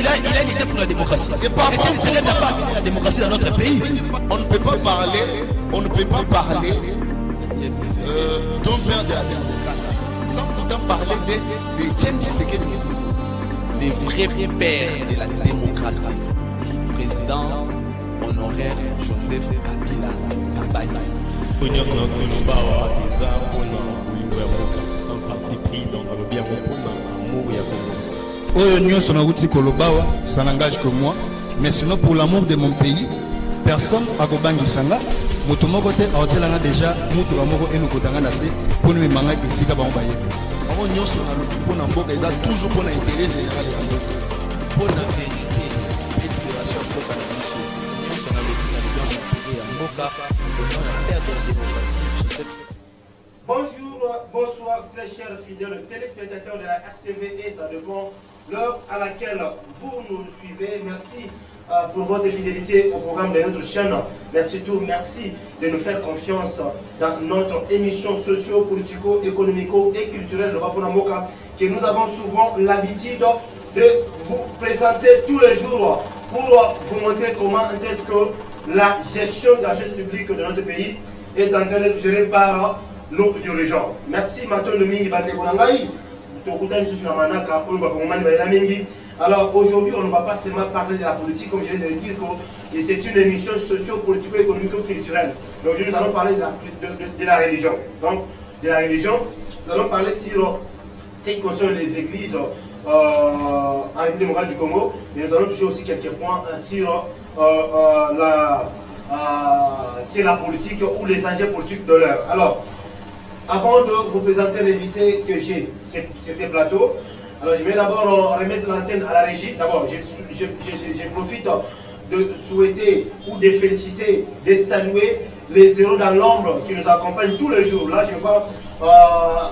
il a l'idée pour la démocratie. C'est pas et c'est n'a pas amené la démocratie dans notre pays. On ne peut pas parler d'un père de la démocratie sans pourtant parler de Etienne Tshisekedi. Les vrais pères de la démocratie. Président honoraire Joseph Kabila Kabila. Sans parti pris dans le bien amour et Oyo nyonso na uti kolobawa, ça n'engage que moi, mais sinon pour l'amour de mon pays, personne akobangisa moto moko te aotelanga déjà moto moko enokotanga na se pour nous manga esika ba mbayebe. Bango nyonso na lobi pona mboka eza toujours pona intérêt général ya mboka. Pona vérité et libération mboka na biso. Nyonso na lobi na libération ya mboka, pona na père de la démocratie Joseph. Bonjour, bonsoir très chers fidèles téléspectateurs de la RTV et ça dépend l'heure à laquelle vous nous suivez. Merci pour votre fidélité au programme de notre chaîne. Mais surtout, merci de nous faire confiance dans notre émission socio-politico-économico et culturelle de Waponamoka que nous avons souvent l'habitude de vous présenter tous les jours pour vous montrer comment est-ce que la gestion de la chose publique de notre pays est en train d'être gérée par nos dirigeants. Merci Maton Mingi Bandegonangaï. Alors aujourd'hui, on ne va pas seulement parler de la politique, comme je viens de le dire, et c'est une émission socio-politico-économico-culturelle. Donc nous allons parler de la religion. Donc, de la religion, nous allons parler sur ce qui concerne les églises en République démocratique du Congo, mais nous allons toucher aussi quelques points sur la politique ou les enjeux politiques de l'heure. Alors, avant de vous présenter l'invité que j'ai sur ces plateaux, alors je vais d'abord remettre l'antenne à la régie. D'abord, je profite de souhaiter ou de féliciter, de saluer les héros dans l'ombre qui nous accompagnent tous les jours. Là, je vois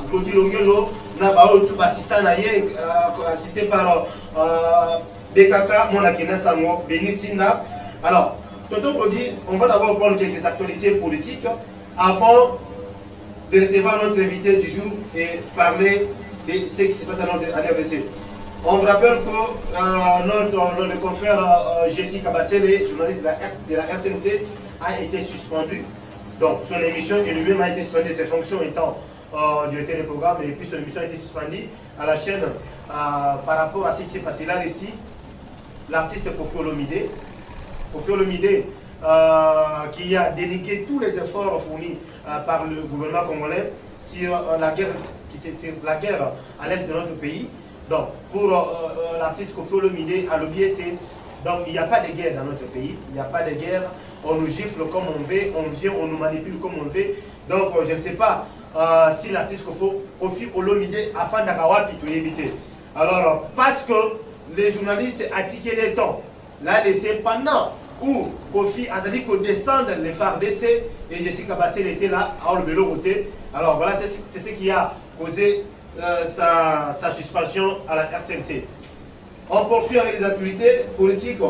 Gaudi Longelo, Nabao, tout assistant assisté par Bekaka, Monakina Sango, Benisinda. Alors, Tonton Gaudi, on va d'abord prendre quelques actualités politiques avant de recevoir notre invité du jour et parler de ce qui se passe à l'RDC. On vous rappelle que notre confrère Jessica Bassele, journaliste de la RTNC, a été suspendu. Donc son émission et lui-même a été suspendu, ses fonctions étant directeur de programme, et puis son émission a été suspendue à la chaîne par rapport à ce qui s'est passé là ici. L'artiste Kofi Olomide. Kofi Olomide qui a délégué tous les efforts fournis par le gouvernement congolais sur la guerre à l'est de notre pays. Donc, pour l'artiste Kofi Olomide à l'objet, donc il n'y a pas de guerre dans notre pays, il n'y a pas de guerre, on nous gifle comme on veut, on vient, on nous manipule comme on veut. Donc, je ne sais pas si l'artiste Kofi Olomide a fait d'Akawapi pour éviter. Alors, parce que les journalistes attiquaient les temps, là, laissé pendant où Kofi a dit qu'on descende les FARDC et Jessica Bassel était là à Olbelo côté. Alors voilà, c'est ce qui a causé sa suspension à la RTNC. On poursuit avec les activités politiques.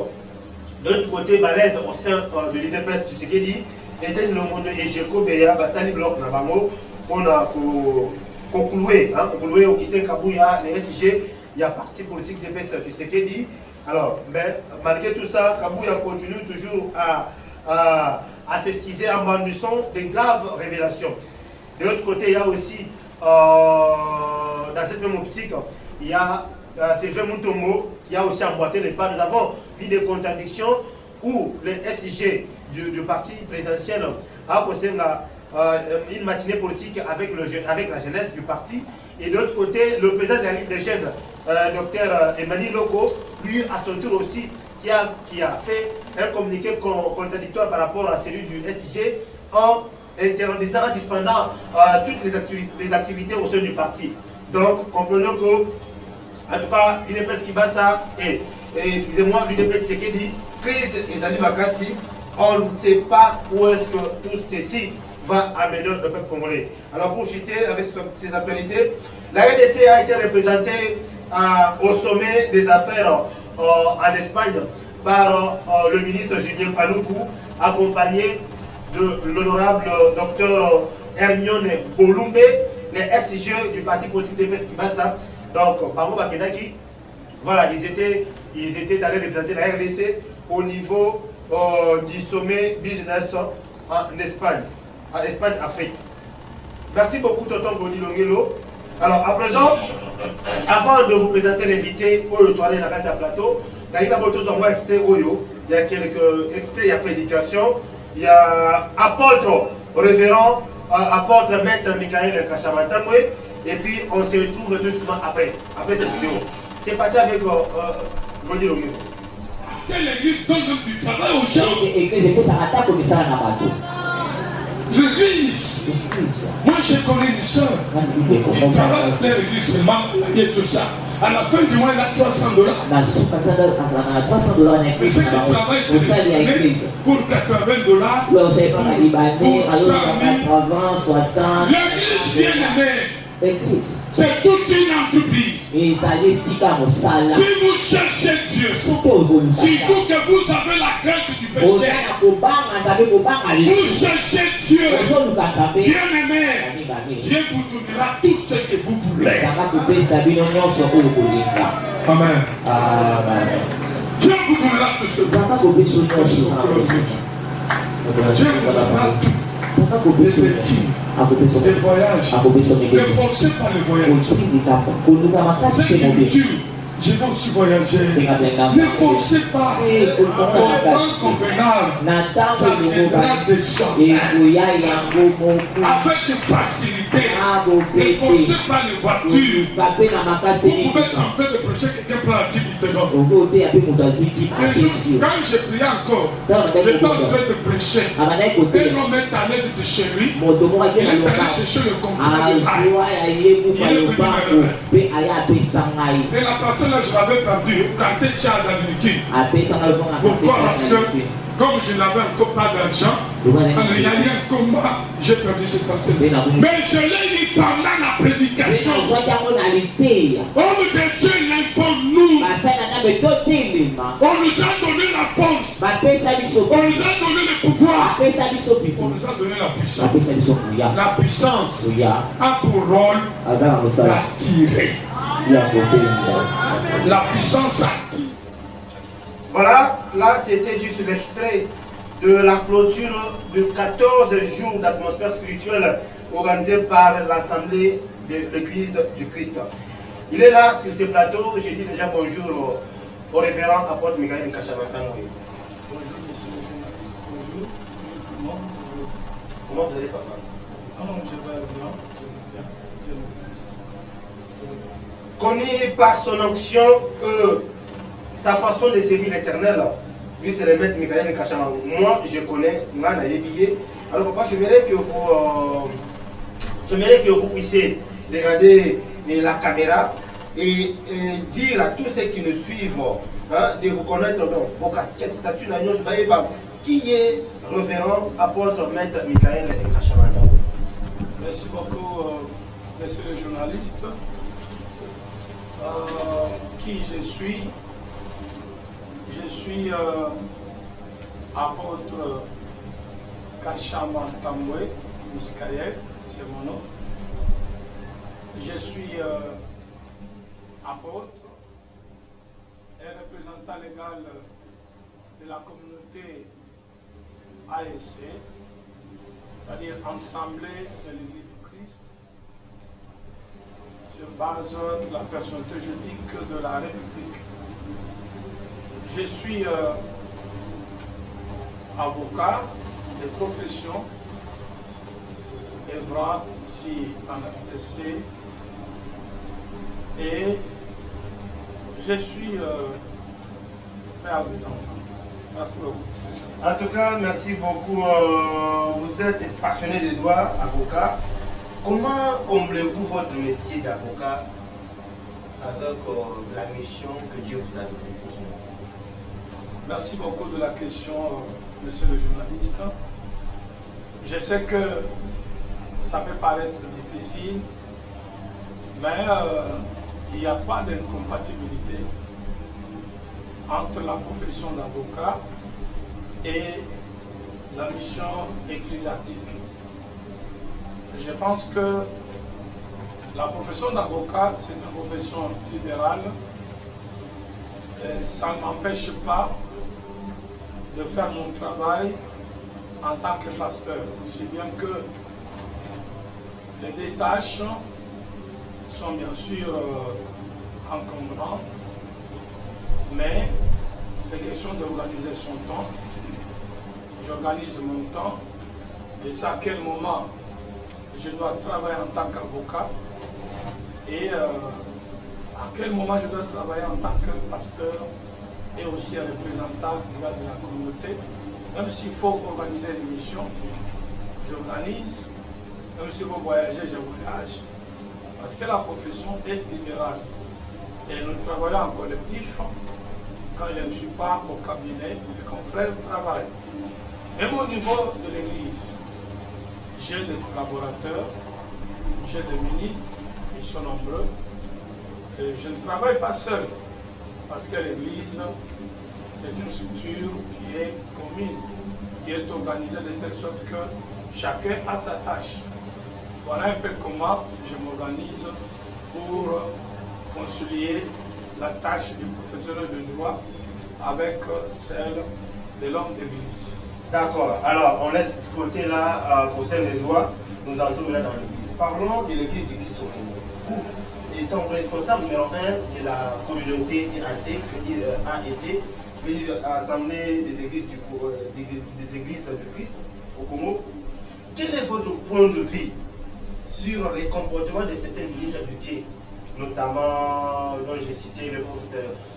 De l'autre côté, Balèze au sein de l'IDPS, tu sais qu'il dit, était le monde de Ejeko Beya, Bassali Bloc Nabango, on a conclué au Kisté Kabouya, les SIG, il y a parti politique d'IDPS, tu sais qu'il dit. Alors, mais malgré tout ça, Kabouya continue toujours à s'esquisser en bandissant de graves révélations. De l'autre côté, il y a aussi, dans cette même optique, il y a Sylvain Moutombo qui a aussi emboîté les pas. Nous avons vu des contradictions où le SIG du parti présidentiel a posé une matinée politique avec la jeunesse du parti. Et de l'autre côté, le président de la Ligue des jeunes, Dr Emmanuel Loko, lui à son tour aussi, qui a fait un communiqué contradictoire par rapport à celui du SIG en interdisant, en suspendant toutes les activités au sein du parti. Donc, comprenons que, en tout cas, l'UDPS Kibasa et excusez-moi, l'UDPS Sekedi, crise et Zali Makassi, on ne sait pas où est-ce que tout ceci va amener le peuple congolais. Alors, pour chuter avec ces actualités, la RDC a été représentée au sommet des affaires en Espagne par le ministre Julien Paluku, accompagné de l'honorable docteur Hermione Bolumbe, les SIG du parti politique de Kibasa. Donc, Bango Bakenaki, voilà, ils étaient ils étaient allés représenter la RDC au niveau du sommet business en Espagne, Afrique. Merci beaucoup, Tonton Boni Longelo. Alors, à présent, avant de vous présenter l'invité, Oyo Toine dans le plateau, il y a extrait Oyo, il y a quelques extraits, il y a prédication, il y a apôtre, révérend, apôtre maître Michael Kashamatangwe, et puis on se retrouve justement après cette vidéo. C'est parti avec Boni Longelo. L'église donne donc du travail aux gens. L'église, moi j'ai connu une soeur qui travaille dans l'église seulement, il y a tout ça. À la fin du mois, elle a $300. Et ceux qui travaillent sur l'église pour $80, pour 100 000. L'église bien aimée, c'est toute une entreprise. Si vous cherchez Dieu, surtout que vous avez la crainte du péché, vous cherchez Dieu, bien aimé, Dieu vous donnera tout ce que vous voulez. Amen. Dieu vous donnera tout ce que vous voulez. Dieu vous donnera tout. Des voyages, ne forcez pas le voyage. C'est une culture. Je vais aussi voyager. Ne forcez pas. En convenable, ça viendra des gens. Avec facilité. Ne forcez pas les voitures. Vous pouvez tenter de prêcher, quelqu'un prend la 10 minutes. Quand j'ai prié encore, j'étais en train de prêcher. Un homme est allé de chez lui. Il est allé chercher le compagnon. Il est venu me lever. Et la personne là, je l'avais perdu quand tu as dans le liquide. Pourquoi? Parce que comme je n'avais encore pas d'argent, il y a eu un combat, j'ai perdu cette personne. Mais je l'ai dit pendant la prédication. Homme de Dieu, l'informe-nous. On nous a donné la force. On nous a donné le pouvoir. On nous a donné la puissance. La puissance a pour rôle d'attirer. La puissance attire. Voilà, là c'était juste l'extrait de la clôture de 14 jours d'atmosphère spirituelle organisée par l'Assemblée de l'Église du Christ. Il est là sur ce plateau. Je dis déjà bonjour au révérend apôtre Michael Kashamatangwe. Bonjour monsieur le journaliste, bonjour tout le monde, bonjour. Comment vous allez, papa? Ah non, je vais bien, Connu par son onction, sa façon de servir l'Éternel, lui c'est le maître Michael Kashamatangwe. Moi je connais, Mana Yebiye. Alors papa, j'aimerais que vous puissiez regarder la caméra et dire à tous ceux qui nous suivent de vous connaître donc vos casquettes, statuts, qui est révérend apôtre maître Michael Kashamatangwe. Merci beaucoup, monsieur le journaliste. Qui je suis? Je suis apôtre Kashamatangwe Miskaël, c'est mon nom. Je suis apôtre et représentant légal de la communauté ASC, c'est-à-dire Assemblée de l'Église du Christ, sur base de la personnalité juridique de la République. Je suis avocat de profession, œuvrant ici en RDC, et je suis père des enfants. Merci beaucoup. En tout cas, merci beaucoup. Vous êtes passionné de droit, avocat. Comment comblez-vous votre métier d'avocat avec la mission que Dieu vous a donnée pour son métier? Merci beaucoup de la question, monsieur le journaliste. Je sais que ça peut paraître difficile, mais il n'y a pas d'incompatibilité entre la profession d'avocat et la mission ecclésiastique. Je pense que la profession d'avocat, c'est une profession libérale ça ne m'empêche pas de faire mon travail en tant que pasteur. Si bien que les deux tâches sont bien sûr encombrantes, mais c'est question d'organiser son temps. J'organise mon temps et c'est à quel moment je dois travailler en tant qu'avocat et à quel moment je dois travailler en tant que pasteur et aussi représentant de la communauté. Même s'il faut organiser une mission, j'organise. Même s'il faut voyager, je voyage. Parce que la profession est libérale. Et nous travaillons en collectif. Quand je ne suis pas au cabinet, les confrères travaillent. Même au niveau de l'Église, j'ai des collaborateurs, j'ai des ministres, ils sont nombreux. Et je ne travaille pas seul, parce que l'Église, c'est une structure qui est commune, qui est organisée de telle sorte que chacun a sa tâche. Voilà un peu comment je m'organise pour concilier la tâche du professeur de droit avec celle de l'homme d'église. D'accord, alors on laisse ce côté-là pour celle des droits, nous entrons là dans l'église. Parlons de l'église du Christ au Congo. Vous, étant responsable numéro 1 de la communauté AC, AEC, Assemblée des églises du Christ au Congo, quel est votre point de vue sur les comportements de certains ministres de Dieu, notamment, dont j'ai cité le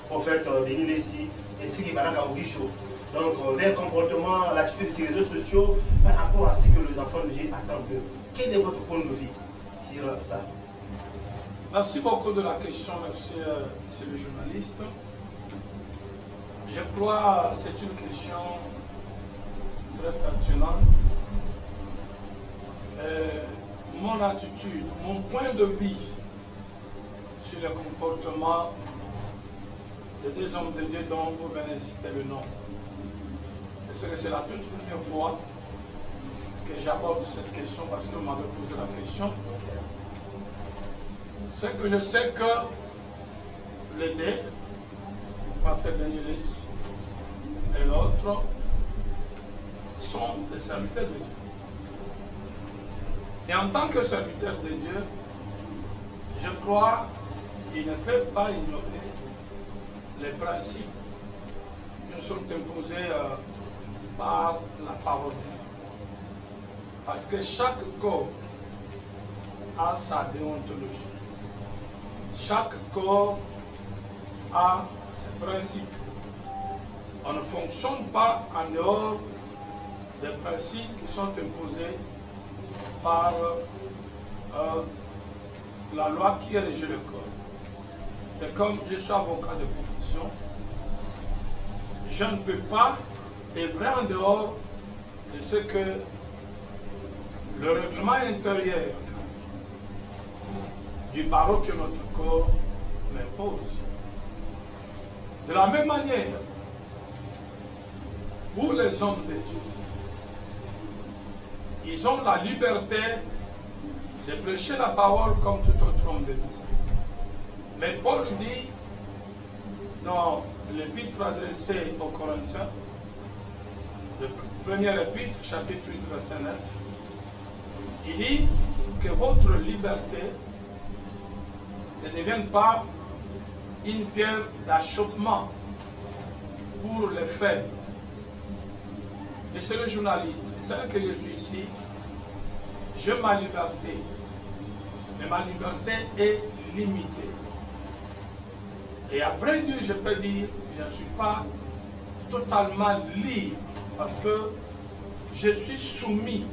prophète Denis Lessi et Sigi Baraka Ogisho. Donc, leur comportement, l'attitude de ces réseaux sociaux par rapport à ce que les enfants de Dieu attendent d'eux. Quel est votre point de vue sur ça? Merci beaucoup de la question, monsieur le journaliste. Je crois que c'est une question très pertinente. Mon attitude, mon point de vue sur le comportement de deux hommes de Dieu dont vous venez de citer le nom. Parce que c'est la toute première fois que j'aborde cette question parce que vous m'avez posé la question. C'est que je sais que les deux, Pasteur Denis et l'autre, sont des serviteurs de Dieu. Et en tant que serviteur de Dieu, je crois qu'ils ne peuvent pas ignorer les principes qui nous sont imposés par la parole de Dieu. Parce que chaque corps a sa déontologie. Chaque corps a ses principes. On ne fonctionne pas en dehors des principes qui sont imposés par la loi qui régit le corps. C'est comme je suis avocat de profession, je ne peux pas œuvrer en dehors de ce que le règlement intérieur du barreau que notre corps m'impose. De la même manière, pour les hommes de Dieu, ils ont la liberté de prêcher la parole comme tout autre homme de Dieu. Mais Paul dit dans l'épître adressée aux Corinthiens, le premier épître, chapitre 8, verset 9, il dit que votre liberté ne devienne pas une pierre d'achoppement pour les faibles. Monsieur le journaliste, tel que je suis ici, j'ai ma liberté, mais ma liberté est limitée. Et après Dieu, je peux dire, je ne suis pas totalement libre, parce que je suis soumis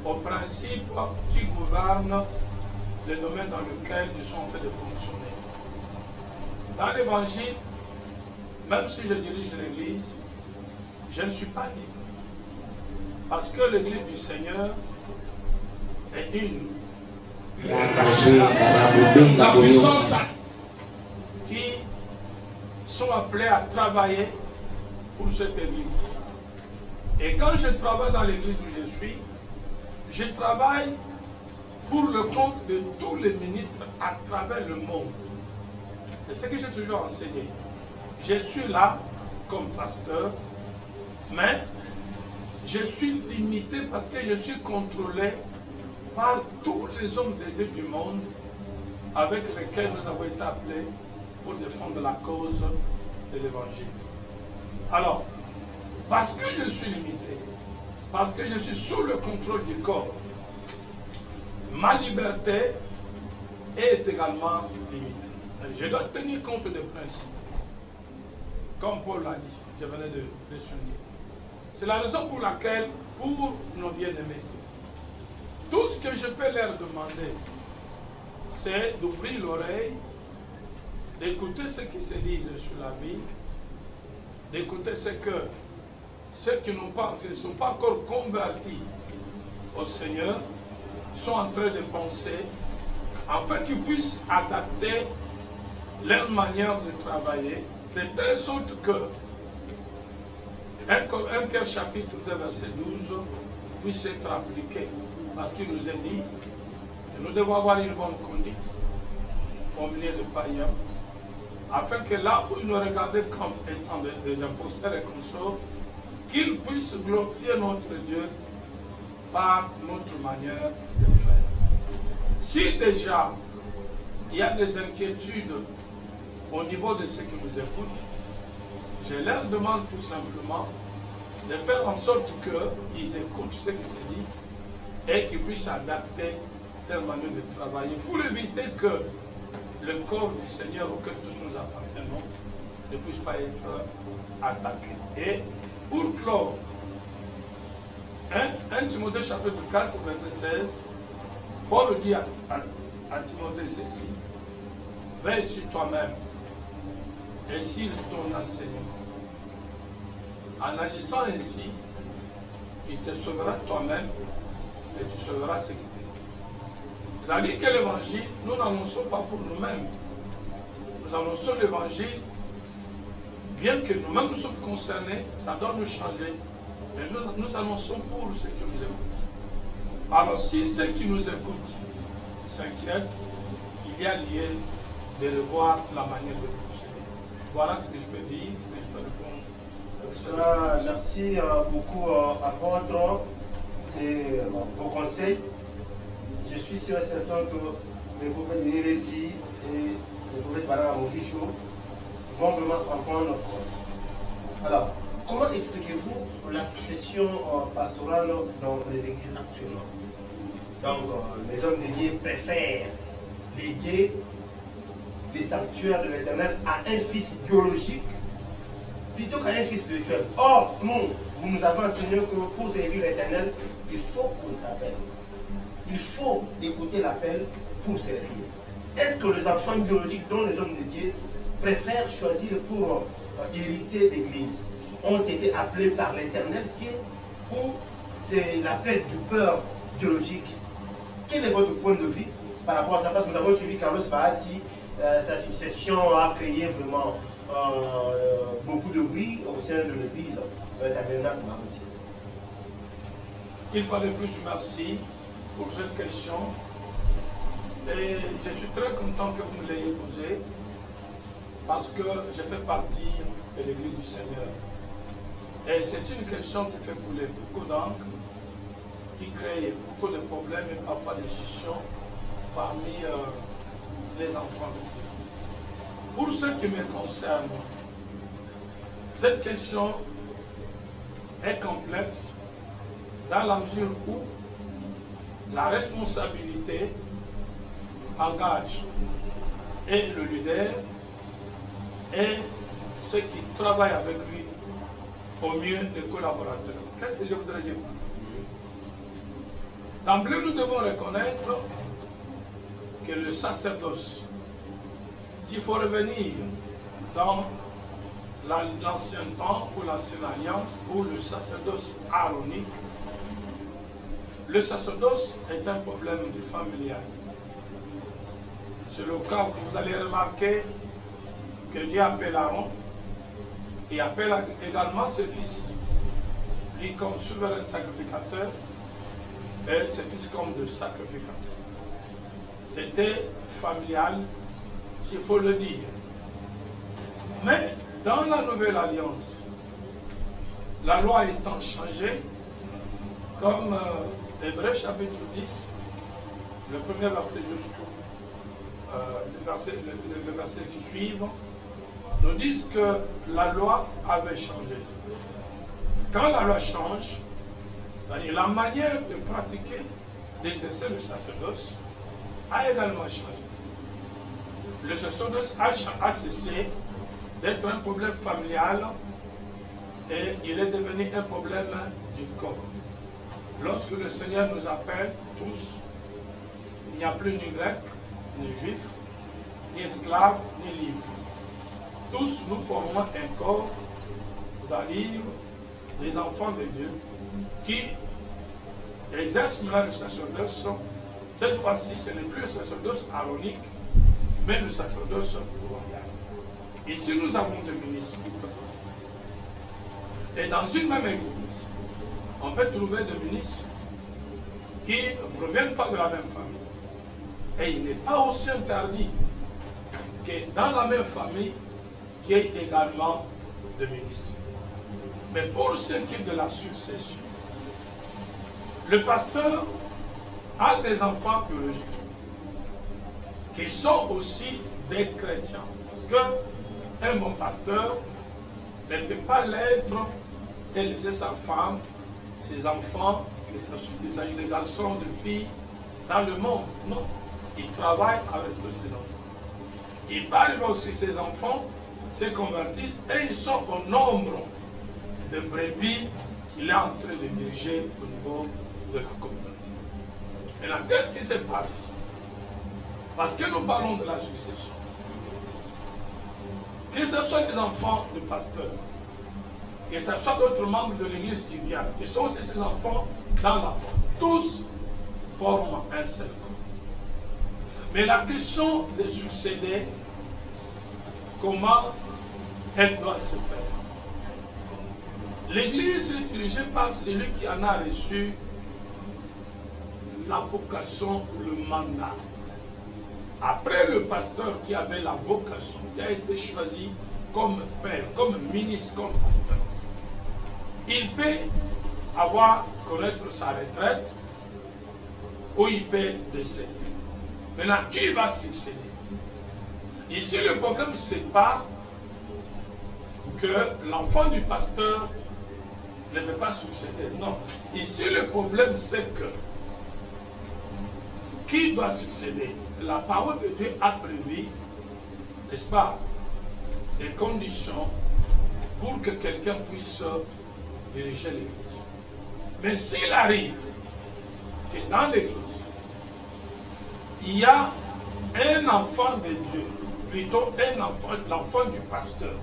aux principes qui gouvernent le domaine dans lequel je suis en train de fonctionner. Dans l'évangile, même si je dirige l'église, je ne suis pas libre. Parce que l'église du Seigneur est une. La puissance qui sont appelés à travailler pour cette église. Et quand je travaille dans l'église où je travaille pour le compte de tous les ministres à travers le monde. C'est ce que j'ai toujours enseigné. je suis là comme pasteur, mais je suis limité parce que je suis contrôlé par tous les hommes de Dieu du monde avec lesquels nous avons été appelés pour défendre la cause de l'évangile. Alors, parce que je suis limité, parce que je suis sous le contrôle du corps, ma liberté est également limitée. Je dois tenir compte des principes. Comme Paul l'a dit, je venais de le souligner. C'est la raison pour laquelle, pour nos bien-aimés, tout ce que je peux leur demander, c'est d'ouvrir l'oreille, d'écouter ce qui se dit sur la Bible, d'écouter ce que ceux qui ne sont pas encore convertis au Seigneur sont en train de penser, afin qu'ils puissent adapter leur manière de travailler, de telle sorte que 1 Pierre chapitre 2 verset 12 puisse être appliqué. Parce qu'il nous est dit que nous devons avoir une bonne conduite au milieu de païens, afin que là où ils nous regardent comme étant des imposteurs et consorts, qu'ils puissent glorifier notre Dieu par notre manière de faire. Si déjà il y a des inquiétudes au niveau de ceux qui nous écoutent, je leur demande tout simplement de faire en sorte qu'ils écoutent ce qui se dit et qu'ils puissent adapter leur manière de travailler pour éviter que le corps du Seigneur auquel tous nous appartenons ne puisse pas être attaqué. Et pour clore, 1 Timothée chapitre 4 verset 16, Paul dit à Timothée ceci: veille sur toi-même et sur ton enseignement. En agissant ainsi, il te sauvera toi-même et tu sauveras ce qui t'est. C'est-à-dire que l'évangile, nous n'annonçons pas pour nous-mêmes. Nous annonçons l'évangile, bien que nous-mêmes nous sommes concernés, ça doit nous changer. Mais nous annonçons pour ceux qui nous écoutent. Alors si ceux qui nous écoutent s'inquiètent, il y a lieu de revoir la manière de procéder. Voilà ce que je peux dire, ce que je peux répondre. Merci beaucoup, apôtre. C'est vos conseils. Je suis sûr et certain que les prophètes de Hérésie et les prophètes Barara Mogisho vont vraiment en prendre compte. Alors, comment expliquez-vous l'accession pastorale dans les églises actuellement? Donc, les hommes dédiés préfèrent léguer les sanctuaires de l'Éternel à un fils biologique plutôt qu'à un fils spirituel. Or, nous, vous nous avez enseigné que pour servir l'Éternel, il faut qu'on t'appelle. Il faut écouter l'appel pour servir. Est-ce que les enfants biologiques dont les hommes dédiés préfèrent choisir pour hériter l'Église ont été appelés par l'Éternel ou c'est l'appel du père biologique? Quel est votre point de vue par rapport à ça? Parce que nous avons suivi Carlos Bahati, sa succession a créé vraiment beaucoup de bruit au sein de l'église tabernacle Maroutier. Il fallait plus merci pour cette question. Et je suis très content que vous me l'ayez posée parce que je fais partie de l'église du Seigneur. Et c'est une question qui fait couler beaucoup d'encre, qui crée beaucoup de problèmes et parfois des scissions parmi les enfants de Dieu. Pour ce qui me concerne, cette question est complexe dans la mesure où la responsabilité engage et le leader et ceux qui travaillent avec lui, au mieux les collaborateurs. Qu'est-ce que je voudrais dire? D'emblée, nous devons reconnaître que le sacerdoce, s'il faut revenir dans l'ancien temps ou l'ancienne alliance ou le sacerdoce aaronique, le sacerdoce est un problème familial. C'est le cas où vous allez remarquer que Dieu appelle Aaron et appelle également ses fils, lui comme souverain sacrificateur et ses fils comme de sacrificateurs. C'était familial, s'il faut le dire. Mais dans la nouvelle alliance, la loi étant changée, comme Hébreux chapitre 10, le premier verset jusqu'au le verset qui suit, nous disent que la loi avait changé. Quand la loi change, c'est-à-dire la manière de pratiquer, d'exercer le sacerdoce a également changé. Le sacerdoce a cessé d'être un problème familial et il est devenu un problème du corps. Lorsque le Seigneur nous appelle tous, il n'y a plus ni grec, ni juif, ni esclave, ni libre. Tous nous formons un corps d'alliés, des enfants de Dieu, qui exercent maintenant le sacerdoce. Cette fois-ci, ce n'est plus le sacerdoce aronique, mais le sacerdoce royal. Ici, nous avons deux ministres. Et dans une même église, on peut trouver des ministres qui ne proviennent pas de la même famille. Et il n'est pas aussi interdit que dans la même famille, qu'il y ait également des ministres. Mais pour ce qui est de la succession, le pasteur a des enfants biologiques qui sont aussi des chrétiens. Parce qu'un bon pasteur ne peut pas l'être et laisser sa femme, ses enfants, qu'il s'agisse de garçons, de filles, dans le monde. Non. Il travaille avec tous ses enfants. Il parle aussi ses enfants, se convertissent et ils sont au nombre de brebis qu'il est en train de diriger au niveau de la communauté. Et là, qu'est-ce qui se passe? Parce que nous parlons de la succession. Que ce soit les enfants du pasteur, que ce soit d'autres membres de l'église qui viennent, qui sont aussi ses enfants dans la foi, tous forment un seul corps. Mais la question de succéder, comment elle doit se faire? L'église est dirigée par celui qui en a reçu la vocation, le mandat. Après le pasteur qui avait la vocation, qui a été choisi comme père, comme ministre, comme pasteur, il peut connaître sa retraite ou il peut décéder. Maintenant, qui va succéder? Ici, le problème, ce n'est pas que l'enfant du pasteur ne peut pas succéder. Non. Ici, le problème, c'est que qui doit succéder? La parole de Dieu a prévu, n'est-ce pas, des conditions pour que quelqu'un puisse diriger l'église. Mais s'il arrive que dans l'église, il y a un enfant de Dieu, plutôt l'enfant du pasteur,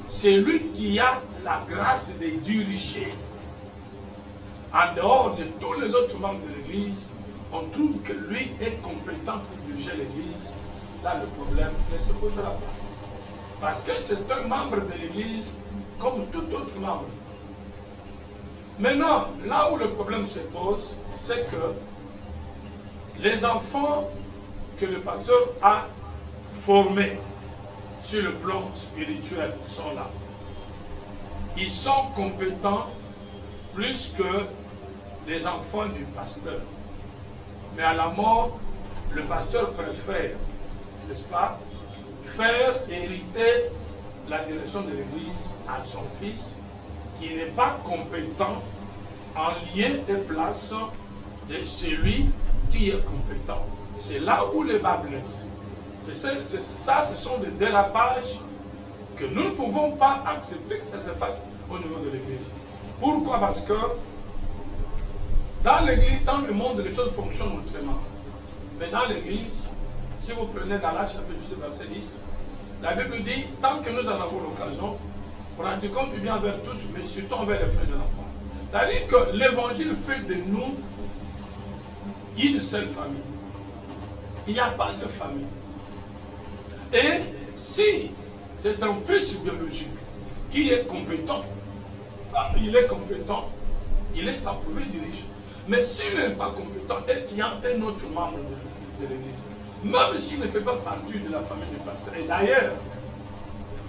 c'est lui qui a la grâce de diriger. En dehors de tous les autres membres de l'église, on trouve que lui est compétent pour diriger l'église. Là, le problème ne se posera pas. Parce que c'est un membre de l'église comme tout autre membre. Maintenant, là où le problème se pose, c'est que les enfants que le pasteur a formés sur le plan spirituel sont là. Ils sont compétents plus que les enfants du pasteur. Mais à la mort, le pasteur préfère, n'est-ce pas, faire hériter la direction de l'église à son fils, qui n'est pas compétent en lien de place de celui qui est compétent. C'est là où le bas blesse. Ce sont des dérapages que nous ne pouvons pas accepter que ça se fasse au niveau de l'église. Pourquoi? Parce que dans l'église, dans le monde, les choses fonctionnent autrement. Mais dans l'église, si vous prenez dans la chapitre 6, verset 10, la Bible dit, tant que nous en avons l'occasion, pratiquons du bien envers tous, mais surtout envers les frères de l'enfant. C'est-à-dire que l'évangile fait de nous une seule famille. Il n'y a pas de famille. Et si c'est un fils biologique qui est compétent, il est compétent, il est approuvé, dirige. Mais s'il n'est pas compétent et qu'il y a un autre membre de l'église, même s'il ne fait pas partie de la famille du pasteur, et d'ailleurs,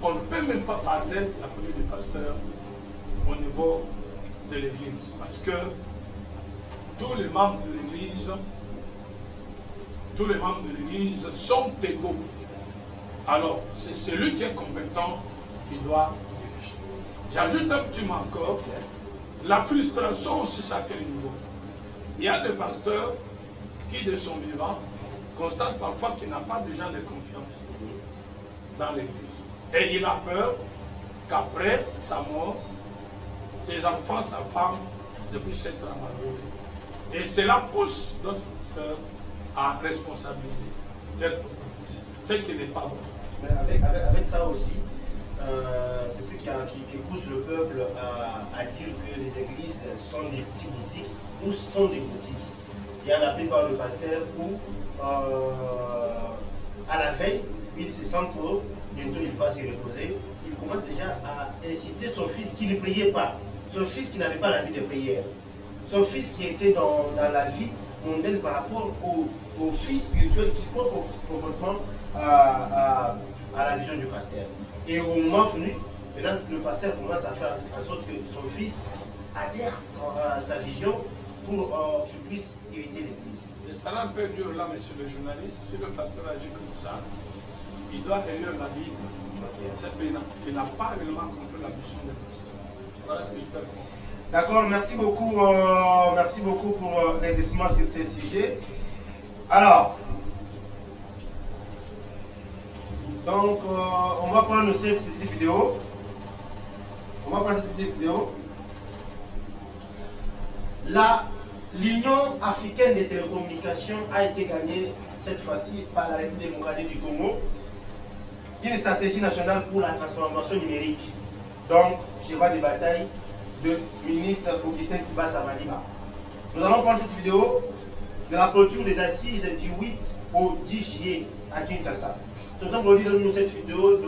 on ne peut même pas parler de la famille du pasteur au niveau de l'église. Parce que tous les membres de l'église sont égaux. Alors, c'est celui qui est compétent qui doit diriger. J'ajoute un petit mot encore. La frustration aussi, c'est à quel niveau? Il y a des pasteurs qui, de son vivant, constatent parfois qu'il n'a pas de gens de confiance dans l'église. Et il a peur qu'après sa mort, ses enfants, sa femme, ne puissent être abandonnés. Et cela pousse d'autres pasteurs à responsabiliser leur propre fils. Ce qui n'est pas bon. Mais avec ça aussi, c'est ce qui pousse le peuple à dire que les églises sont des petites boutiques ou sont des boutiques. Il y en a appelé par le pasteur où, à la veille, il se sent que bientôt il va se reposer. Il commence déjà à inciter son fils qui ne priait pas, son fils qui n'avait pas la vie de prière, son fils qui était dans la vie mondaine par rapport au fils spirituel qui croit conformément à la vision du pasteur. Et au moment venu, maintenant, le pasteur commence à faire en sorte que son fils adhère à sa vision pour qu'il puisse hériter l'église. Et ça un peu dur là, monsieur le journaliste, si le pasteur agit comme ça, il doit relire la Bible. Il n'a pas réellement compris la mission du pasteur. Voilà ce que je peux comprendre. D'accord, merci beaucoup pour l'investissement sur ces sujets. Alors, donc, on va prendre cette petite vidéo. Là, l'Union africaine des télécommunications a été gagnée cette fois-ci par la République démocratique du Congo. Une stratégie nationale pour la transformation numérique. Donc, cheval de bataille de ministre Augustin Kibasa Maliba. Nous allons prendre cette vidéo de la clôture des assises du 8 au 10 juillet à Kinshasa. Nous allons donner cette vidéo,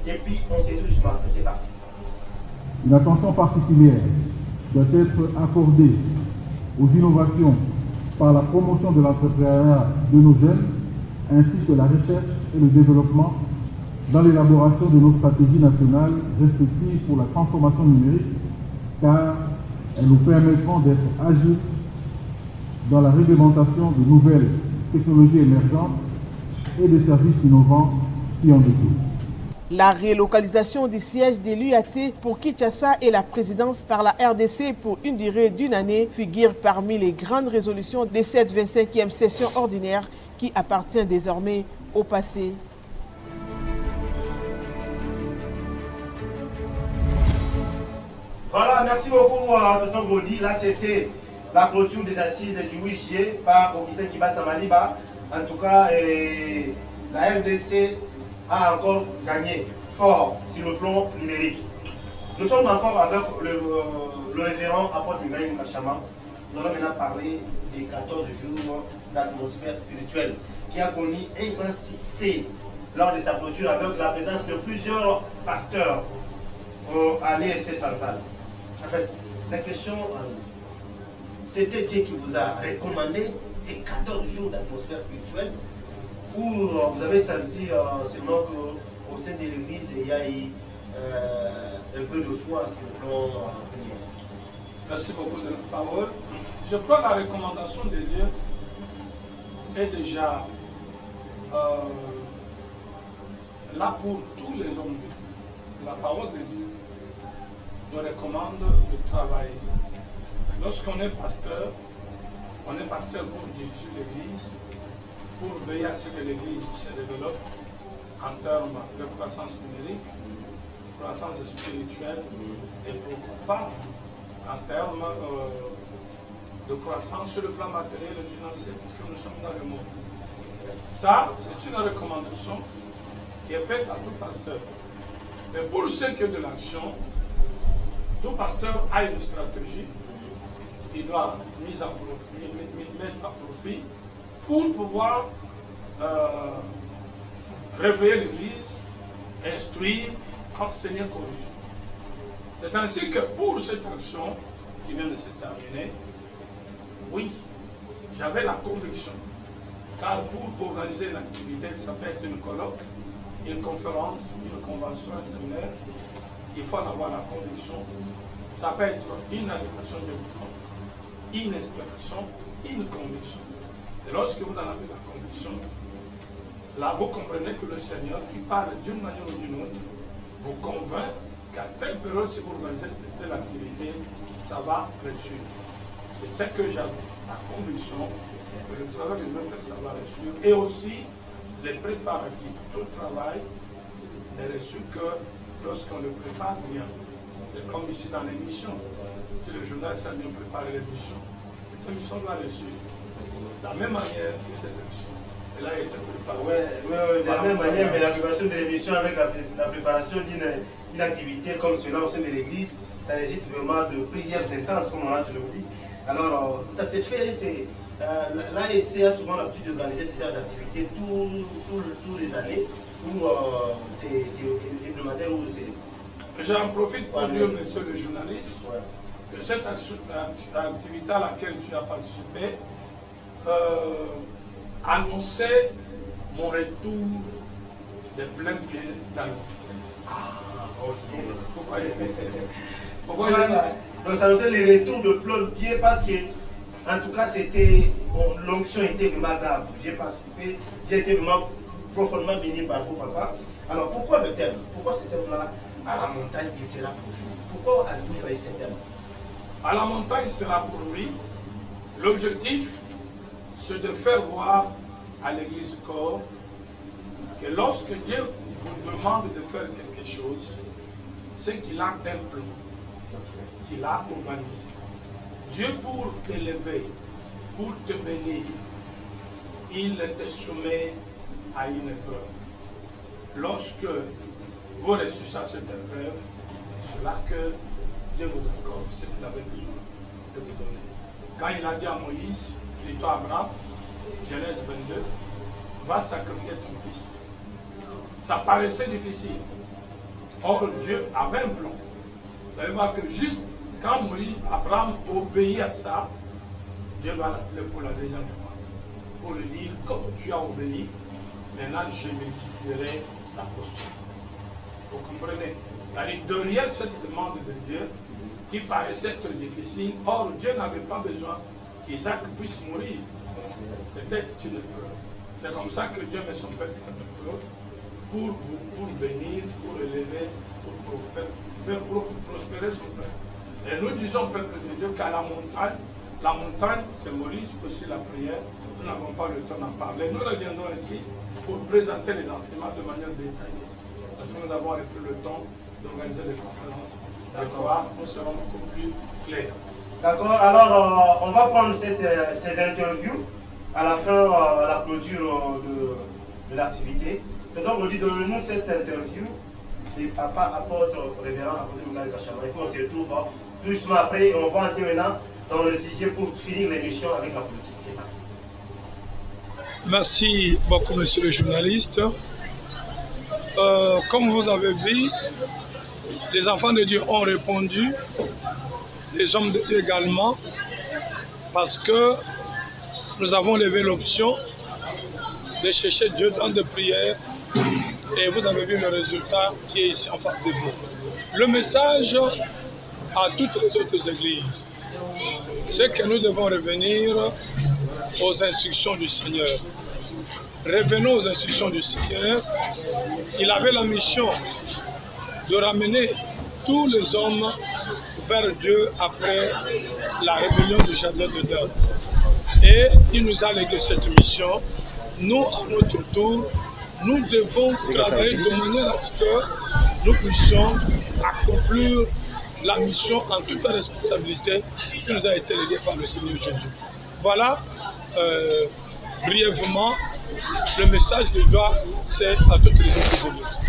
et puis on se touche doucement. C'est parti. Une attention particulière doit être accordée aux innovations par la promotion de l'entrepreneuriat de nos jeunes, ainsi que la recherche et le développement dans l'élaboration de nos stratégies nationales respectives pour la transformation numérique, car elles nous permettront d'être agiles dans la réglementation de nouvelles technologies émergentes et de services innovants qui en découlent. La relocalisation du siège de l'UAT pour Kinshasa et la présidence par la RDC pour une durée d'une année figurent parmi les grandes résolutions de cette 25e session ordinaire qui appartient désormais au passé. Voilà, merci beaucoup, Tonton Godi. Là, c'était la clôture des assises du 8 juillet par Augustin Kibasa Maliba. En tout cas, la RDC a encore gagné fort sur le plan numérique. Nous sommes encore avec le révérend apôtre Mimaïm Kachama. Nous allons maintenant parler des 14 jours d'atmosphère spirituelle qui a connu un grand succès lors de sa clôture avec la présence de plusieurs pasteurs à l'ESC central. En fait, la question, c'était Dieu qui vous a recommandé ces 14 jours d'atmosphère spirituelle où vous avez senti seulement qu'au sein de l'église, il y a eu un peu de foi sur le plan prière. Merci beaucoup de la parole. Je crois que la recommandation de Dieu est déjà là pour tous les hommes. La parole de Dieu nous recommande de travailler. Lorsqu'on est pasteur pour diriger l'église, pour veiller à ce que l'église se développe en termes de croissance numérique, croissance spirituelle et pourquoi pas en termes de croissance sur le plan matériel et financier, parce que nous sommes dans le monde. Ça, c'est une recommandation qui est faite à tout pasteur. Mais pour ce qui est de l'action, tout pasteur a une stratégie qu'il doit mettre à profit pour pouvoir réveiller l'église, instruire, enseigner, corriger. C'est ainsi que pour cette action qui vient de se terminer, oui, j'avais la conviction, car pour organiser une activité, ça peut être une colloque, une conférence, une convention, un séminaire, il faut en avoir la conviction. Ça peut être une animation de temps, une inspiration, une conviction. Et lorsque vous en avez la conviction, là vous comprenez que le Seigneur qui parle d'une manière ou d'une autre vous convainc qu'à telle période, si vous organisez telle activité, ça va réussir. C'est ce que j'avais, la conviction que le travail que je vais faire, ça va réussir. Et aussi les préparatifs. Tout le travail n'est reçu que lorsqu'on le prépare bien. C'est comme ici dans l'émission. Si le journal s'est bien préparé l'émission, cette émission va réussir. De la même manière que cette émission. Et là, il était préparé. Oui, de la même manière, mais la préparation de l'émission avec la préparation d'une activité comme cela au sein de l'église, ça nécessite vraiment de prières intenses, comme on a toujours dit. Alors, ça s'est fait, l'AEC a souvent l'habitude d'organiser ce genre d'activité tous les années, où c'est hebdomadaire, où c'est... J'en profite pour dire, monsieur le journaliste, que cette activité à laquelle tu as participé annonçait mon retour de plein pied dans l'église. Ah, ok. Pourquoi donc ça annonçait le retour de plein pied parce que, en tout cas, c'était, l'onction était vraiment grave. J'ai participé, j'ai été vraiment profondément béni par vous, papa. Alors pourquoi le thème? Pourquoi ce thème-là, à la montagne, il sera pour vous? Pourquoi avez-vous choisi ce thème? À la montagne sera pour lui. L'objectif, c'est de faire voir à l'église corps que lorsque Dieu vous demande de faire quelque chose, c'est qu'il a un plan, qu'il a organisé. Dieu, pour t'élever, pour te bénir, il te soumet à une épreuve. Lorsque vous réussissez à cette épreuve, c'est là que Dieu vous accorde ce qu'il avait besoin de vous donner. Quand il a dit à Moïse, plutôt à Abraham, Genèse 22, va sacrifier ton fils. Ça paraissait difficile. Or, Dieu avait un plan. Vous allez voir que juste quand Abraham obéit à ça, Dieu va l'appeler pour la deuxième fois. Pour lui dire, comme tu as obéi, maintenant je multiplierai ta posture. Vous comprenez? C'est-à-dire, derrière cette demande de Dieu, qui paraissait être difficile, or Dieu n'avait pas besoin qu'Isaac puisse mourir. C'était une épreuve. C'est comme ça que Dieu met son peuple en épreuve pour bénir, pour élever, pour prospérer son peuple. Et nous disons, peuple de Dieu, qu'à la montagne symbolise aussi la prière. Nous n'avons pas le temps d'en parler. Nous reviendrons ici pour présenter les enseignements de manière détaillée. Parce que nous avons pris le temps d'organiser des conférences. D'accord, nous serons beaucoup plus clairs. D'accord, alors on va prendre ces interviews à la fin, à la clôture de l'activité. Donc on dit, donnez-nous cette interview des papas apôtres révérends apôtres Mougali Kachama. Et puis on se retrouve tout doucement après et on va entrer maintenant dans le sujet pour finir l'émission avec la politique. C'est parti. Merci beaucoup, monsieur le journaliste. Comme vous avez vu, les enfants de Dieu ont répondu, les hommes de Dieu également, parce que nous avons levé l'option de chercher Dieu dans des prières et vous avez vu le résultat qui est ici en face de vous. Le message à toutes les autres églises, c'est que nous devons revenir aux instructions du Seigneur. Revenons aux instructions du Seigneur. Il avait la mission de ramener tous les hommes vers Dieu après la rébellion de Jardin de Dan. Et il nous a légué cette mission. Nous, à notre tour, nous devons travailler de manière à ce que nous puissions accomplir la mission en toute responsabilité qui nous a été léguée par le Seigneur Jésus. Voilà, brièvement, le message que je dois lancer à toutes les autres églises.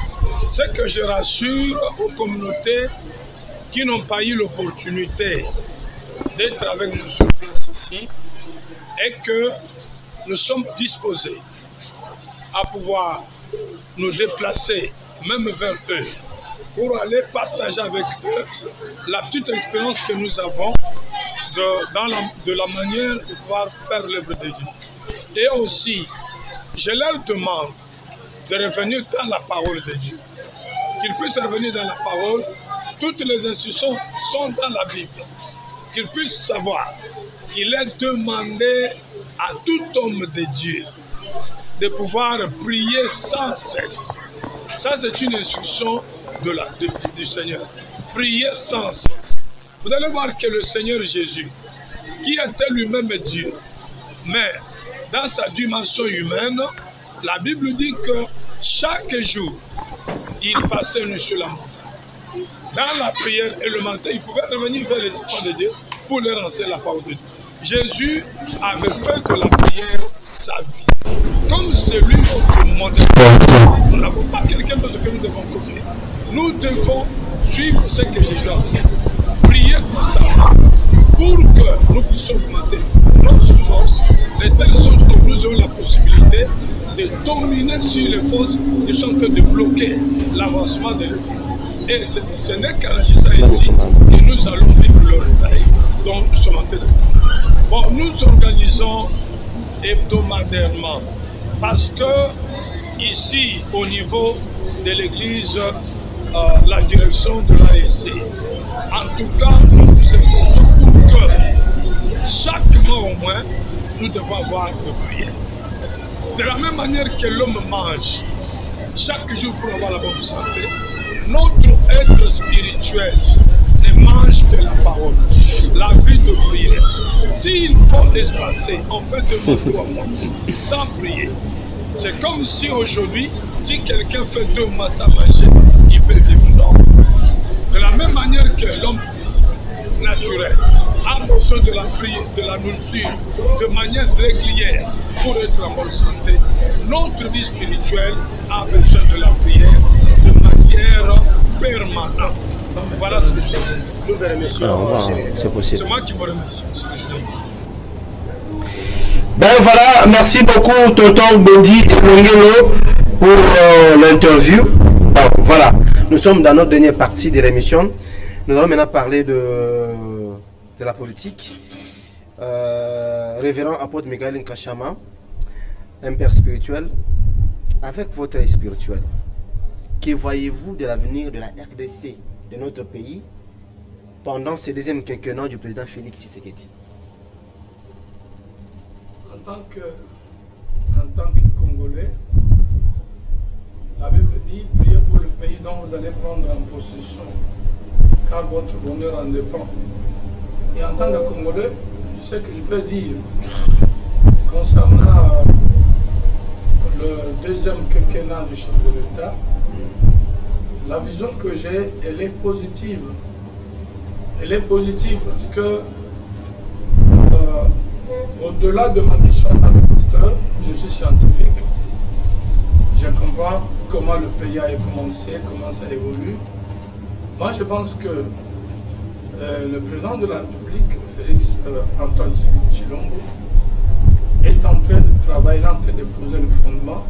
Ce que je rassure aux communautés qui n'ont pas eu l'opportunité d'être avec nous sur place ici est que nous sommes disposés à pouvoir nous déplacer même vers eux pour aller partager avec eux la petite expérience que nous avons de la manière de pouvoir faire l'œuvre de Dieu. Et aussi, je leur demande de revenir dans la parole de Dieu. Qu'il puisse revenir dans la parole. Toutes les instructions sont dans la Bible. Qu'il puisse savoir qu'il est demandé à tout homme de Dieu de pouvoir prier sans cesse. Ça, c'est une instruction du Seigneur. Prier sans cesse. Vous allez voir que le Seigneur Jésus, qui était lui-même Dieu, mais dans sa dimension humaine, la Bible dit que chaque jour, il passait sur la montagne. Dans la prière et le matin, il pouvait revenir vers les enfants de Dieu pour leur enseigner la parole de Dieu. Jésus avait fait de la prière sa vie. Comme c'est lui notre modèle. Nous n'avons pas quelqu'un d'autre que nous devons copier. Nous devons suivre ce que Jésus a fait. Prier constamment pour que nous puissions augmenter notre force, de telle sorte que nous ayons la possibilité de dominer sur les forces qui sont en train de bloquer l'avancement de l'Église. Et ce n'est qu'en agissant ici que nous allons vivre le réveil dont nous sommes en train de parler. Bon, nous organisons hebdomadairement parce que ici, au niveau de l'Église, la direction de l'ASC, en tout cas, nous nous efforçons pour que chaque mois au moins, nous devons avoir de prière. De la même manière que l'homme mange chaque jour pour avoir la bonne santé, notre être spirituel ne mange que la parole, la vie de prière. S'il faut espacer, on fait 2 mois, 3 mois, sans prier. C'est comme si aujourd'hui, si quelqu'un fait 2 mois sans manger, il peut vivre normal. De la même manière que l'homme naturel a besoin de la prière, de la nourriture, de manière régulière pour être en bonne santé, notre vie spirituelle a besoin de la prière de manière permanente. Voilà ce que c'est. Nous vous remercions. C'est possible. C'est moi qui vous remercie, monsieur le journaliste. Ben voilà, merci beaucoup Tonton Bodi Mongelo pour l'interview. Bon, voilà, nous sommes dans notre dernière partie de l'émission. Nous allons maintenant parler de la politique. Révérend apôtre Michael Nkashama, un père spirituel, avec votre œil spirituel, que voyez-vous de l'avenir de la RDC, de notre pays, pendant ce deuxième quinquennat du président Félix Tshisekedi? En tant que Congolais, la Bible dit, priez pour le pays dont vous allez prendre en possession, car votre bonheur en dépend. Et en tant que Congolais, je sais que je peux dire, concernant le deuxième quinquennat du chef de l'État, la vision que j'ai, elle est positive. Elle est positive parce que, au-delà de ma mission en tant que pasteur, je suis scientifique. Je comprends comment le pays a commencé, comment ça évolue. Moi, je pense que le président de la République, Félix Antoine Tshilombo, est en train de travailler, en train de poser le fondement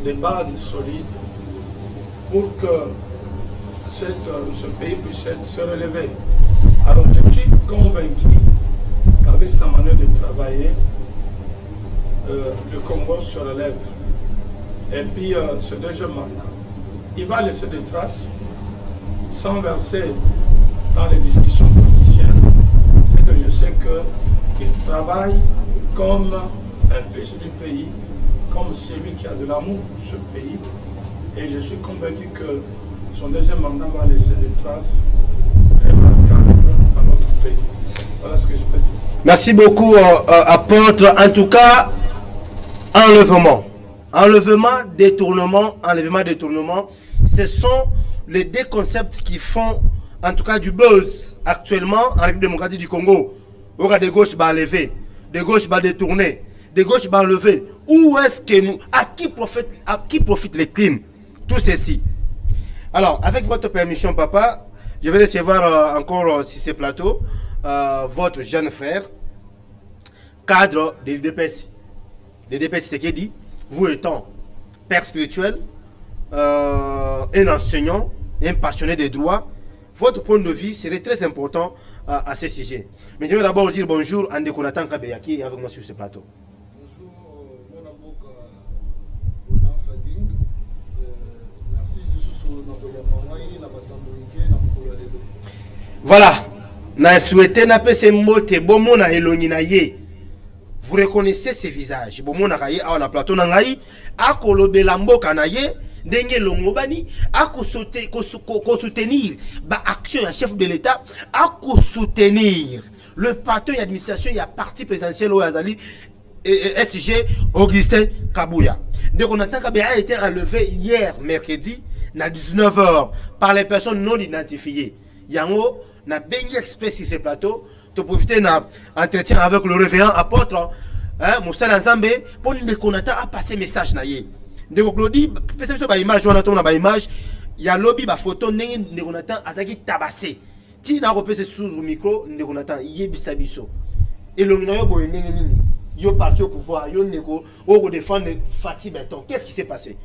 des bases solides pour que ce pays puisse se relever. Alors, je suis convaincu qu'avec sa manière de travailler, le Congo se relève. Et puis, ce deuxième mandat, il va laisser des traces sans verser dans les discussions politiciennes. C'est que je sais qu'il travaille comme un fils du pays, comme celui qui a de l'amour pour ce pays. Et je suis convaincu que son deuxième mandat va laisser des traces remarquables dans notre pays. Voilà ce que je peux dire. Merci beaucoup, apôtre. En tout cas, enlèvement, détournement, ce sont les 2 concepts qui font en tout cas du buzz actuellement en République démocratique du Congo. De gauche va enlever, de gauche va détourner, de gauche va enlever. Où est-ce que nous, à qui profitent les crimes? Tout ceci. Alors, avec votre permission, papa, je vais recevoir encore sur ce plateau votre jeune frère, cadre de l'UDPS. L'UDPS, c'est ce qu'il dit. Vous étant père spirituel, un enseignant, un passionné des droits, votre point de vue serait très important à ce sujet. Mais je vais d'abord dire bonjour à Ndekonatan Kabeyaki avec moi sur ce plateau. Bonjour, mon amboka Bona Fading. Voilà. Na souhaité na pese mote bomo na elongi na ye. Vous reconnaissez ces visages. Bomo na kaye awa na plateau na ngai akolobela mboka na ye ndenge longobani soutenir ba action ya chef de l'état soutenir le patron et administration ya parti présidentiel au Azali SG Augustin Kabouya. Donc on attend qu'il a été relevé hier mercredi à 19h par les personnes non identifiées. Yango na bengi express sur ce plateau to profiter na entretien avec le révérend apôtre Moussa Nzambe pour nous connaître à passer message na ye. Donc Claudie pesa ba image on attend na ba image ya lobby ba photo ndenge ndekonata azaki tabassé. Ti na repese sous le micro ndekonata yebisa biso. Et le ngina yo boye ndenge nini yo parti au pouvoir yo ndeko o défendre Fati Benton. Qu'est-ce qui s'est passé?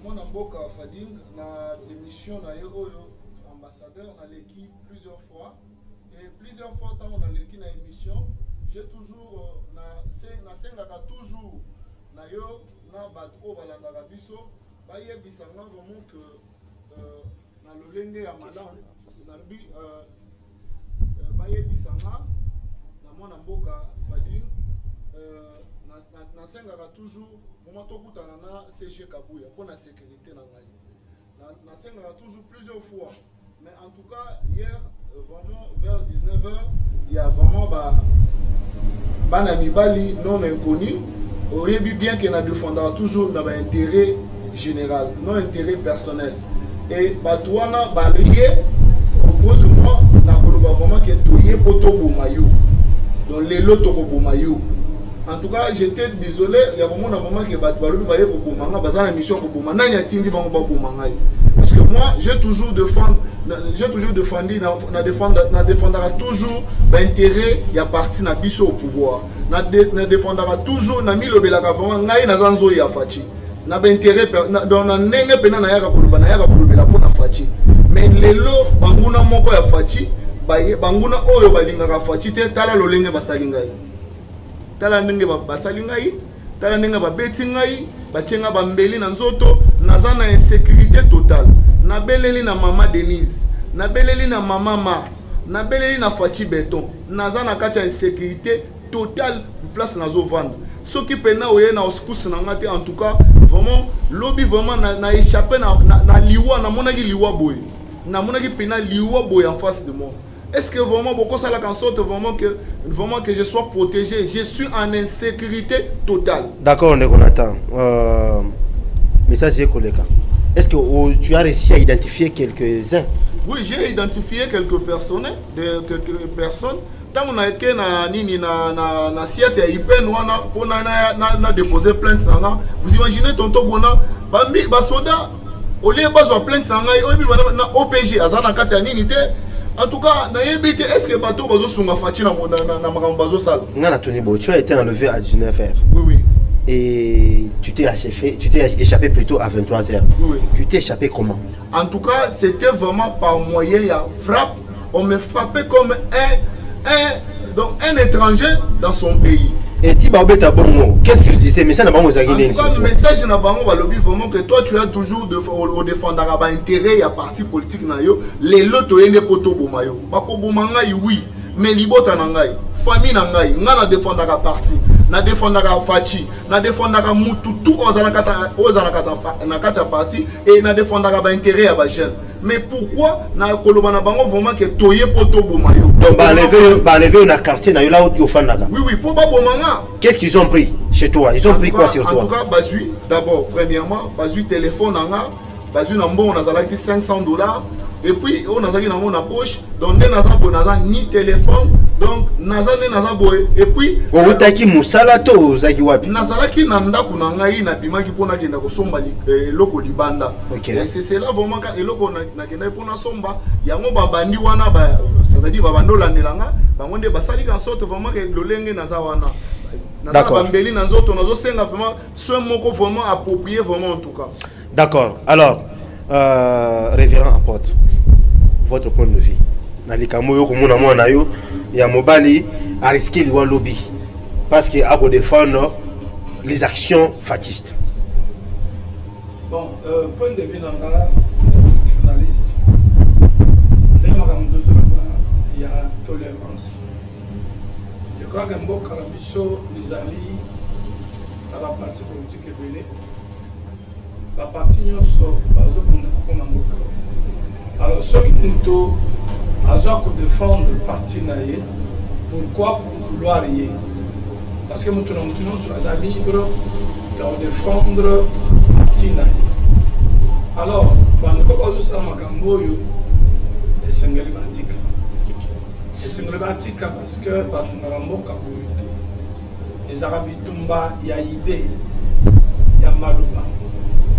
Moi na mboka Fading na émission na yo ambassadeur on a l'équipe plusieurs fois et plusieurs fois tant on a l'équipe na émission j'ai toujours na sengaka toujours na yo na bat o balanga biso ba yebisanga vraiment que na lolenge ya malade na bi ba yebisanga na mwana mboka Fading na sengaka toujours vraiment tokutana na CG Kabouya pour la sécurité na ngai na sengaka toujours plusieurs fois. Mais en tout cas, hier, vraiment, vers 19h, il y a vraiment Banamibali non inconnu. On a bien qu'il y a défendra toujours dans l'intérêt général, non intérêt personnel. Et Batouana, balayé, au bout de moi, n'a pas vraiment qu'il y ait poto bomayou. Donc les lots bomayou. En tout cas, j'étais désolé, il y a vraiment qui bat balou baye pour bomanga, bazana la mission pour bomanga, n'a tindi bango bomanga. Parce que moi, j'ai toujours défendu, na défendra toujours l'intérêt ya parti na biso au pouvoir. Na défendra toujours na mi lobelaka vraiment ngai na zanzo ya Fati. Na intérêt dans na nenge pena na yaka kolobela pona Fati. Mais lelo banguna moko ya Fati, baye banguna oyo balingaka Fati te tala lolenge basalingai. Tala ndenge basali ngai, tala ndenge babeti ngai, batienga bambeli na nzoto, naza na insécurité totale. Na beleli na mama Denise, na beleli na mama Marthe, na beleli na Fati Benton, naza na kati ya insécurité totale place nazo vendre. Ce qui pena oye na oskous na ngate en tout cas, vraiment lobby vraiment na échappé na liwa na monaki liwa boy. Na monaki pena liwa boy en face de moi. Est-ce que vraiment beaucoup ça la en sorte vraiment que je sois protégé? Je suis en insécurité totale. D'accord, on attend. Mais ça c'est collègue. Est-ce que tu as réussi à identifier quelques-uns? Oui, j'ai identifié quelques personnes. Tant on a été na siate ya Ipen wana pour na déposer plainte na. Vous imaginez tonton Bona bambi ba soda au lieu bazo plainte na OPG azana kati ya nini te. En tout cas, est-ce que bateau bazo sunga Fati na makambo bazo sala? Ngana Tony Bo, tu as été enlevé à 19h. Oui. Et tu t'es échappé plutôt à 23h. Oui. Tu t'es échappé comment? En tout cas, c'était vraiment par moyen de frappe. On me frappait comme un étranger dans son pays. Et Tibaobeta Bongo, qu'est-ce qu'il disait? Mais ça n'a pas le message n'a pas vraiment que toi tu as toujours au défendre l'intérêt à parti politique na yo les loto yende poto bomayo bako bomanga oui mais libota na ngai famille na ngai ngana défendre la parti na défendre la Fati na défendre la mututu ozana kata parti et na défendre la intérêt à ba jeune. Mais pourquoi na koloba na bango vraiment que toye poto bomayo? Donc ba lever na quartier na yo là où tu ofandaka. Oui, pour ba bomanga. Qu'est-ce qu'ils ont pris chez toi? Ils ont pris quoi sur toi? En tout cas, bazui d'abord premièrement, bazui téléphone nanga, bazui na mbongo na zalaki $500 et puis on a zaki na mon poche, donc naza ni téléphone, donc naza boy et puis otaki musala to zaki wapi? Nazalaki na ndako na ngai na bimaki pona kenda ko somba loko libanda. Okay. Et c'est là vraiment ka eloko na kenda pona somba yango babandi wana ba ça veut dire babando landelanga bango nde basali kan sorte vraiment que lolenge naza wana. D'accord. Bambeli na nzoto nazo senga vraiment ce moko vraiment approprié vraiment en tout cas. D'accord. Alors révérend apôtre, votre point de vue. Nalikamo yo komona mwana yo ya mobali a risqué le lobby parce que a défendre les actions fatistes. Bon, point de vue nanga, je biso ezali na baparti politique ebele baparti nyonso bazokunda kokoma mboka. Alors soki moto azwa kodéfendre parti na ye, pourquoi vouloir ye? Parce que moto na moto nyonso aza libre ya kodéfendre parti na ye. Alors bandeko bazosala makambo oyo esengeli batika. Esengeli batika parce que batungaka mboka boyo te. Ezala bitumba ya ide ya maloba.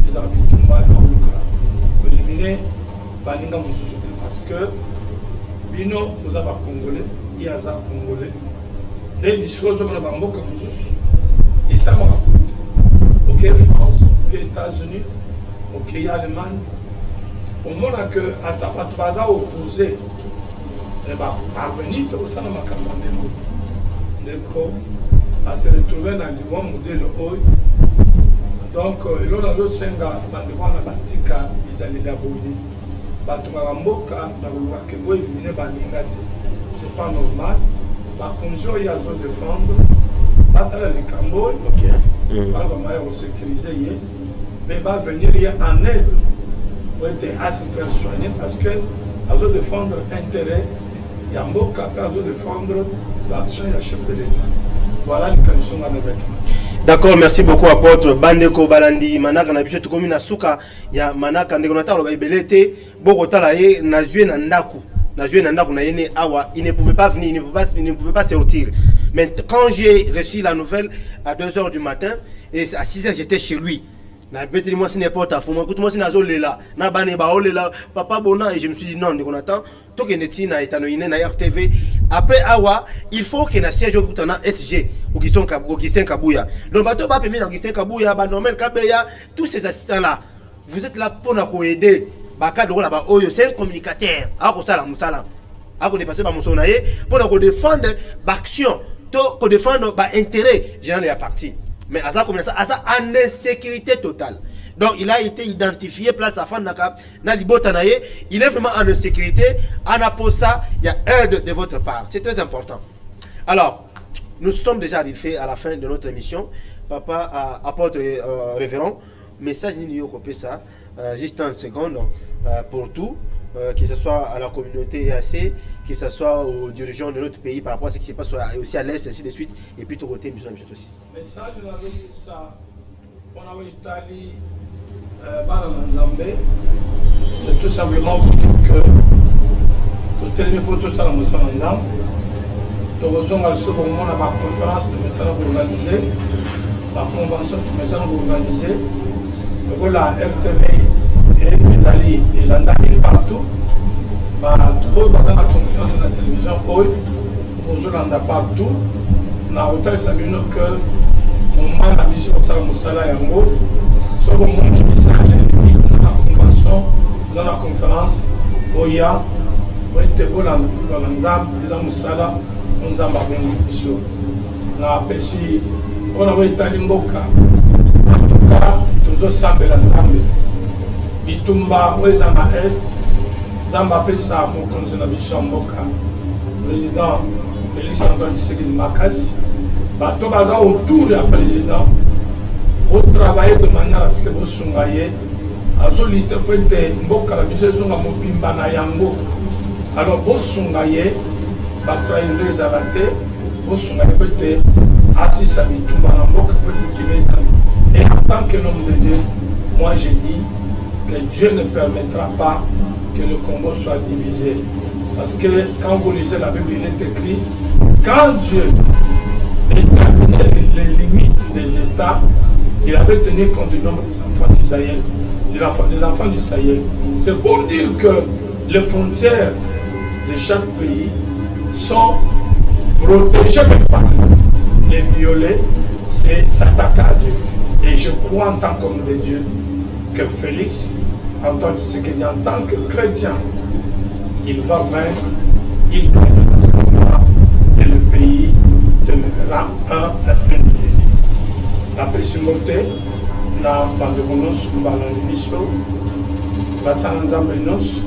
Ezala bitumba ya koluka koelimine baninga mosusu te parce que bino boza bacongolais ye aza congolais nde bisika ozomona bamboka mosusu esalamaka boyo te. Oke France, oke États-Unis, oke Allemagne, omona ke ata bato baza opposé baparvenir te kosala makambo ya ndenge ndeko ase retrouve na liwa modele oyo. Donc eloko nazosenga bandeko wana batika bizaleli boye batungaka mboka na kolobaka boye elimine baninga te. C'est pas normal. Bakonzi oyo azodéfendre batala likambo oyo bana bamaya kosécurize ye mpe bavenir ye en aide po ete asi faire soigner parce que azodéfendre intérêt ya mboka mpe azodéfendre l'action ya chef de l'État. Voilà likanisi nga nazaki. D'accord, merci beaucoup apôtre bandeko balandi manaka na biso tokomi na suka ya manaka ndeko na talo ba ebelete boko tala ye na zue na ndaku na yene awa, il ne pouvait pas venir, il ne pouvait pas sortir. Mais quand j'ai reçu la nouvelle à 2h du matin et à 6h j'étais chez lui. Na bete moi c'est n'importe quoi, moi moi c'est nazo lela na bane ba olela papa bona et je me suis dit non ndeko na temps to ke neti na etano ine na RTV après awa il faut que na siège au kutana SG Augustin Kabouya. Donc bato ba permis Augustin Kabouya ba normal Kabeya tous ces assistants là. Vous êtes là pour nous aider. Bakadro là ba oyo c'est un communicateur. Ako sala musala. Ako dépasser ba musona ye pour nous défendre l'action, to défendre ba intérêt général ya parti. Mais Asa comme ça, Asa en insécurité totale. Donc il a été identifié place à Fandaka, na libotanaye, il est vraiment en insécurité. Anaposa, il y a aide de votre part. C'est très important. Alors, nous sommes déjà arrivés à la fin de notre émission. Papa, apôtre révérend, message Nino Kopesa, juste en seconde, pour tout, que ce soit à la communauté EAC, que ce soit aux dirigeants de notre pays par rapport à ce qui se passe aussi à l'Est, ainsi de suite, et puis tout côté, M. aussi. Message de ça, on a Italie, c'est tout simplement pour dire que tout pour tout ça, nous sommes ensemble. Nous avons la conférence que nous allons organiser, la convention que nous allons organiser, la RTV et l'Italie et l'Andamie partout. Tout dans la conférence de la télévision, nous allons partout. Nous avons que nous avons la mission de Moussala Yango. Sur le monde du message dans la convention, dans la conférence, Oya, Oya, Moussala. Nous avons besoin de la pêche. On a été Mboka. En tout cas, nous sommes ensemble. Bitumba, Ouezama Est, Zamba Pessa, mon conseil de Mboka. Président Félix Antoine Tshisekedi Makas. Batobaza autour du président. Au travail de manière à ce que vous soyez. Azolite Pente Mboka, la mission de Mopimba Nayango. Alors, vous soyez. Batraïno les abattés, vous sont répétés, assis à Bitumba, et en tant que homme de Dieu, moi je dis que Dieu ne permettra pas que le Congo soit divisé. Parce que quand vous lisez la Bible, il est écrit, quand Dieu établit les limites des États, il avait tenu compte du nombre des enfants d'Israël, des enfants du Sahel. C'est pour dire que les frontières de chaque pays sont protégés mais pas les violer, c'est s'attaquer à Dieu. Et je crois en tant qu'homme de Dieu que Félix, en tant que chrétien, il va vaincre, il gagnera et le pays demeurera un plaisir. La pesimote, la banderonos, la bandibiso, la sananzambenos,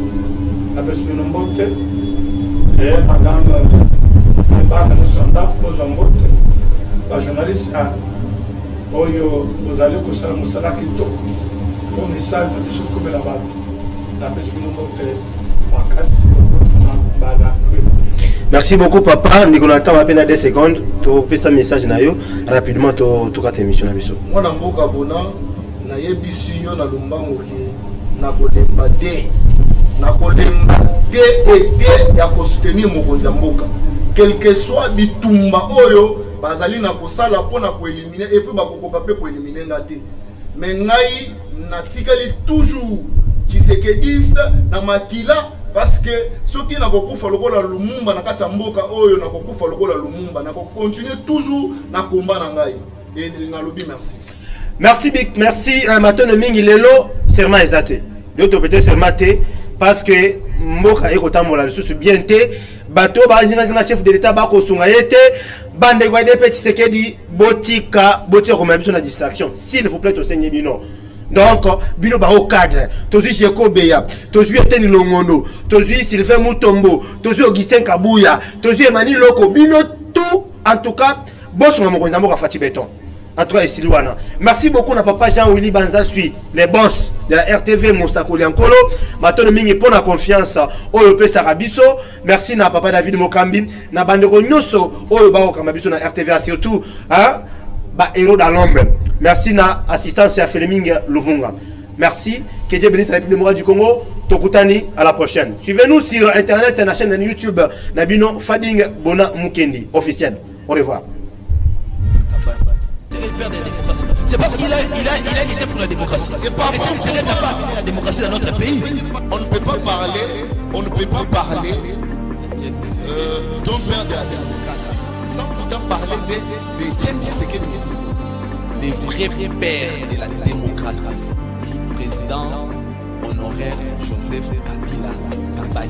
la pesimote, et madame Bana Sanda pose en route bajournaliste oyo ozali kosala mosala kitoko po message na biso ekomela bato napesi bino mbote makasi mbala. Merci beaucoup papa. Nikonata à peine 2 secondes. Tu peux un message na yo rapidement tu kata émission na biso. Moi na mboka bona na yebisi yo na lumbango ki na kolemba de ete ya ko soutenir mokonzi mboka. Quel que soit bitumba oyo bazali na kosala pona ko éliminer et puis bakokoka pe ko éliminer ngate. Mais ngai na tikali toujours Tshisekedi na makila. Parce que ceux qui n'ont pas fait le Lumumba, n'a pas mboka oyo n'a pas fait le Lumumba, n'a pas continué toujours na combat nangai. Et na lobby merci. Merci big, merci. Maintenant mingi lelo serment ezate. D'autres peut-être serment parce que mboka eko tambola sous bien té bato ba zinga chef de l'état ba ko sunga yete bande kwa de petit sekedi botika comme biso na distraction. S'il vous plaît to seigneur bino. Donc, bino ba au cadre, tozu Jeko Beya, tozu Eteni Longono, tozu Sylvain Mutombo, tozu Augustin Kabouya, tozu Emmanuel Loko, bino tout, en tout cas, boss on m'a dit Fati Béton. En tout cas, Silouana. Merci beaucoup na papa Jean-Willy Banza suit les boss de la RTV Mostakoli Ankolo. Maintenant mingi pour la confiance au Europe Sarabiso. Merci na papa David Mokambi, na bandeko nyoso au Europe Kamabiso na RTV surtout hein. Bah, héros dans l'ombre. Merci na assistance à Fleming Louvunga. Merci. Que Dieu bénisse la République démocratique du Congo. Tokutani, à la prochaine. Suivez-nous sur internet et la chaîne YouTube Nabino Fading Bona Mukendi officiel. Au revoir. C'est parce qu'il a été pour la démocratie. C'est pas parce qu'il n'a pas amené la démocratie dans notre pays. On ne peut pas parler d'un père de la démocratie sans pourtant parler de Etienne Tshisekedi. Les vrais pères de la démocratie. Président honoraire Joseph Kabila Bambaye.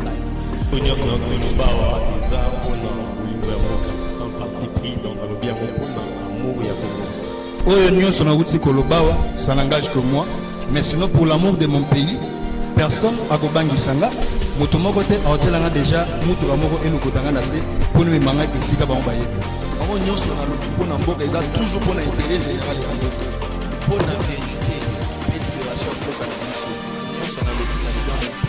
Sans parti pris dans le bien amour et amour. Oyo nyonso na wuti kolobawa, ça n'engage que moi, mais sinon pour l'amour de mon pays, personne akobangi sanga, moto moko te aotelanga déjà mutu moko enokotanga na se pour nous manga esika ba mbayete. On nyonso na lobi pona mboka eza toujours pona intérêt général ya mboka. Pour la vérité, et libération de l'Occident, nyonso na lobi na